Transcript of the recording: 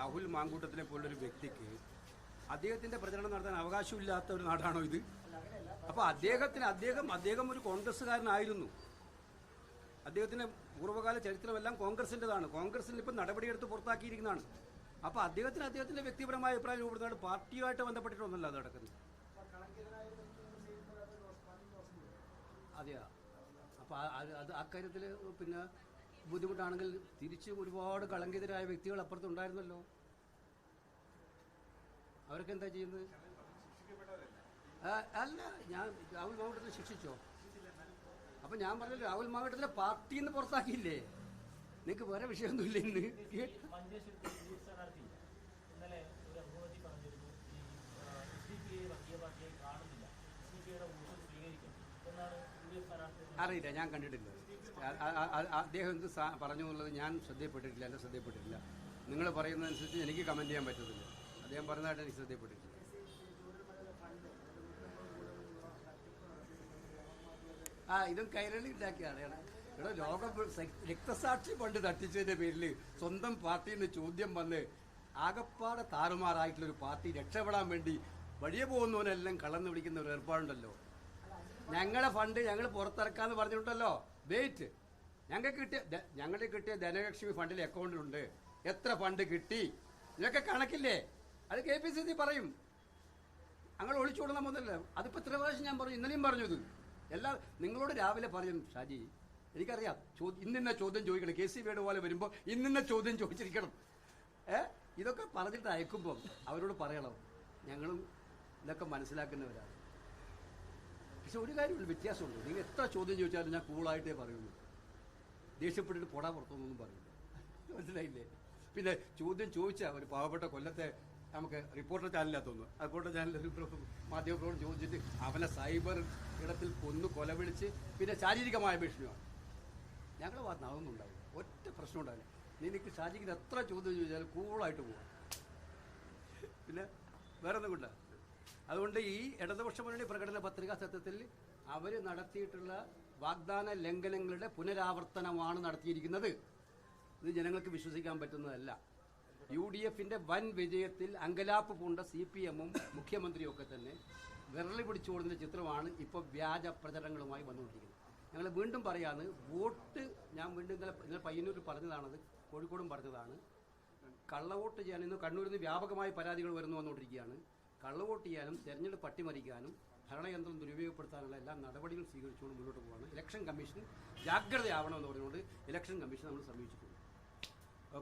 രാഹുൽ മാങ്കൂട്ടത്തിനെ പോലൊരു വ്യക്തിക്ക് അദ്ദേഹത്തിൻ്റെ പ്രചരണം നടത്താൻ അവകാശമില്ലാത്ത ഒരു നാടാണോ ഇത്? അപ്പോൾ അദ്ദേഹം ഒരു കോൺഗ്രസ്സുകാരനായിരുന്നു. അദ്ദേഹത്തിൻ്റെ പൂർവ്വകാല ചരിത്രമെല്ലാം കോൺഗ്രസിൻ്റെതാണ്. കോൺഗ്രസിൽ ഇപ്പം നടപടിയെടുത്ത് പുറത്താക്കിയിരിക്കുന്നതാണ്. അപ്പോൾ അദ്ദേഹത്തിൻ്റെ വ്യക്തിപരമായ അഭിപ്രായം രൂപപ്പെടുന്നതാണ്. പാർട്ടിയുമായിട്ട് ബന്ധപ്പെട്ടിട്ടൊന്നുമല്ല അത് നടക്കുന്നത്. അതെയാ? അപ്പോൾ അത് അക്കാര്യത്തിൽ പിന്നെ ബുദ്ധിമുട്ടാണെങ്കിൽ തിരിച്ച് ഒരുപാട് കളങ്കിതരായ വ്യക്തികൾ അപ്പുറത്തുണ്ടായിരുന്നല്ലോ. അവരൊക്കെ എന്താ ചെയ്യുന്നത്? അല്ല, ഞാൻ രാഹുൽ മാവട്ടത്തിനെ ശിക്ഷിച്ചോ? അപ്പം ഞാൻ പറഞ്ഞല്ലോ, രാഹുൽ മാവട്ടത്തിലെ പാർട്ടിയിൽ നിന്ന് പുറത്താക്കിയില്ലേ? നിങ്ങൾക്ക് വേറെ വിഷയമൊന്നുമില്ല. ഇന്ന് അറിയില്ല, ഞാൻ കണ്ടിട്ടില്ല. അദ്ദേഹം എന്ത് പറഞ്ഞു എന്നുള്ളത് ഞാൻ ശ്രദ്ധയപ്പെട്ടിട്ടില്ല. എൻ്റെ ശ്രദ്ധയപ്പെട്ടിട്ടില്ല. നിങ്ങൾ പറയുന്നതനുസരിച്ച് എനിക്ക് കമൻറ്റ് ചെയ്യാൻ പറ്റത്തില്ല. അദ്ദേഹം പറഞ്ഞതായിട്ട് എനിക്ക് ശ്രദ്ധയപ്പെട്ടിട്ടില്ല. ഇതും കൈരളി ഉണ്ടാക്കിയാണ്. ഇവിടെ ലോക രക്തസാക്ഷി ഫണ്ട് തട്ടിച്ചതിൻ്റെ പേരിൽ സ്വന്തം പാർട്ടിയിൽ നിന്ന് ചോദ്യം വന്ന് ആകപ്പാടെ താറുമാറായിട്ടുള്ളൊരു പാർട്ടി രക്ഷപ്പെടാൻ വേണ്ടി വഴിയെ പോകുന്നവനെല്ലാം കള്ളന്ന് വിളിക്കുന്ന ഒരു ഏർപ്പാടുണ്ടല്ലോ. ഞങ്ങളെ ഫണ്ട് ഞങ്ങൾ പുറത്തിറക്കാന്ന് പറഞ്ഞിട്ടുണ്ടല്ലോ. വെയിറ്റ്, ഞങ്ങൾക്ക് കിട്ടിയ ധനലക്ഷ്മി ഫണ്ടിൽ അക്കൗണ്ടിലുണ്ട്. എത്ര ഫണ്ട് കിട്ടി ഇതൊക്കെ കണക്കില്ലേ? അത് KPCC പറയും. ഞങ്ങൾ ഒളിച്ചോടുന്ന മുതലല്ലേ. അതിപ്പോൾ ഇത്ര പ്രാവശ്യം ഞാൻ പറഞ്ഞു, ഇന്നലെയും പറഞ്ഞത്. നിങ്ങളോട് രാവിലെ പറയും, ഷാജി എനിക്കറിയാം ഇന്നിന്ന ചോദ്യം ചോദിക്കണം. KC വേണുപോലെ വരുമ്പോൾ ഇന്നിന്ന ചോദ്യം ചോദിച്ചിരിക്കണം. ഇതൊക്കെ പറഞ്ഞിട്ട് അയക്കുമ്പം അവരോട് പറയണം, ഞങ്ങളും ഇതൊക്കെ മനസ്സിലാക്കുന്നവരാണ്. പക്ഷെ ഒരു കാര്യമുണ്ട്, വ്യത്യാസമുണ്ട്. നിങ്ങൾ എത്ര ചോദ്യം ചോദിച്ചാലും ഞാൻ കൂളായിട്ടേ പറയുള്ളൂ. ദേഷ്യപ്പെട്ടിട്ട് പോടാ പുറത്തൊന്നും പറയില്ല. മനസ്സിലായില്ലേ? പിന്നെ ചോദ്യം ചോദിച്ചാൽ ഒരു പാവപ്പെട്ട കൊല്ലത്തെ നമുക്ക് റിപ്പോർട്ടർ ചാനലിനകത്ത് തോന്നുന്നു, റിപ്പോർട്ടർ ചാനലിൽ മാധ്യമപ്രവർത്തകരോട് ചോദിച്ചിട്ട് അവനെ സൈബർ ഇടത്തിൽ കൊല വിളിച്ച് പിന്നെ ശാരീരികമായ ഭീഷണിയാണ്. ഞങ്ങൾ ഭാഗത്ത് അതൊന്നും ഉണ്ടാവില്ല, ഒറ്റ പ്രശ്നം ഉണ്ടാവില്ല. നിനക്ക് ഷാജിക്ക് എത്ര ചോദ്യം ചോദിച്ചാലും കൂളായിട്ട് പോവാം. പിന്നെ വേറെ ഒന്നും കൊണ്ട. അതുകൊണ്ട് ഈ ഇടതുപക്ഷ മുന്നണി പ്രകടന പത്രിക സത്യത്തിൽ അവർ നടത്തിയിട്ടുള്ള വാഗ്ദാന ലംഘനങ്ങളുടെ പുനരാവർത്തനമാണ് നടത്തിയിരിക്കുന്നത്. ഇത് ജനങ്ങൾക്ക് വിശ്വസിക്കാൻ പറ്റുന്നതല്ല. UDFന്റെ വൻ വിജയത്തിൽ അങ്കലാപ്പ് പൂണ്ട CPM-ഉം മുഖ്യമന്ത്രിയും ഒക്കെ തന്നെ വിരളി പിടിച്ചുകൊടുന്ന ചിത്രമാണ് ഇപ്പോൾ വ്യാജ പ്രചരണങ്ങളുമായി വന്നുകൊണ്ടിരിക്കുന്നത്. ഞങ്ങൾ വീണ്ടും പറയാന്ന്, വോട്ട് ഞാൻ വീണ്ടും ഇന്നലെ പയ്യന്നൂരിൽ പറഞ്ഞതാണത്, കോഴിക്കോടും പറഞ്ഞതാണ്. കള്ളവോട്ട് ചെയ്യാൻ ഇന്ന് കണ്ണൂരിൽ നിന്ന് വ്യാപകമായി പരാതികൾ വന്നുകൊണ്ടിരിക്കുകയാണ്. കള്ളവോട്ട് ചെയ്യാനും തെരഞ്ഞെടുപ്പ് അട്ടിമറിക്കാനും ഭരണയന്ത്രം ദുരുപയോഗപ്പെടുത്താനുള്ള എല്ലാ നടപടികളും സ്വീകരിച്ചുകൊണ്ട് മുന്നോട്ട് പോവുകയാണ്. ഇലക്ഷൻ കമ്മീഷൻ ജാഗ്രതയാവണമെന്ന് പറഞ്ഞുകൊണ്ട് ഇലക്ഷൻ കമ്മീഷൻ നമ്മൾ സമീപിച്ചിട്ടുണ്ട്.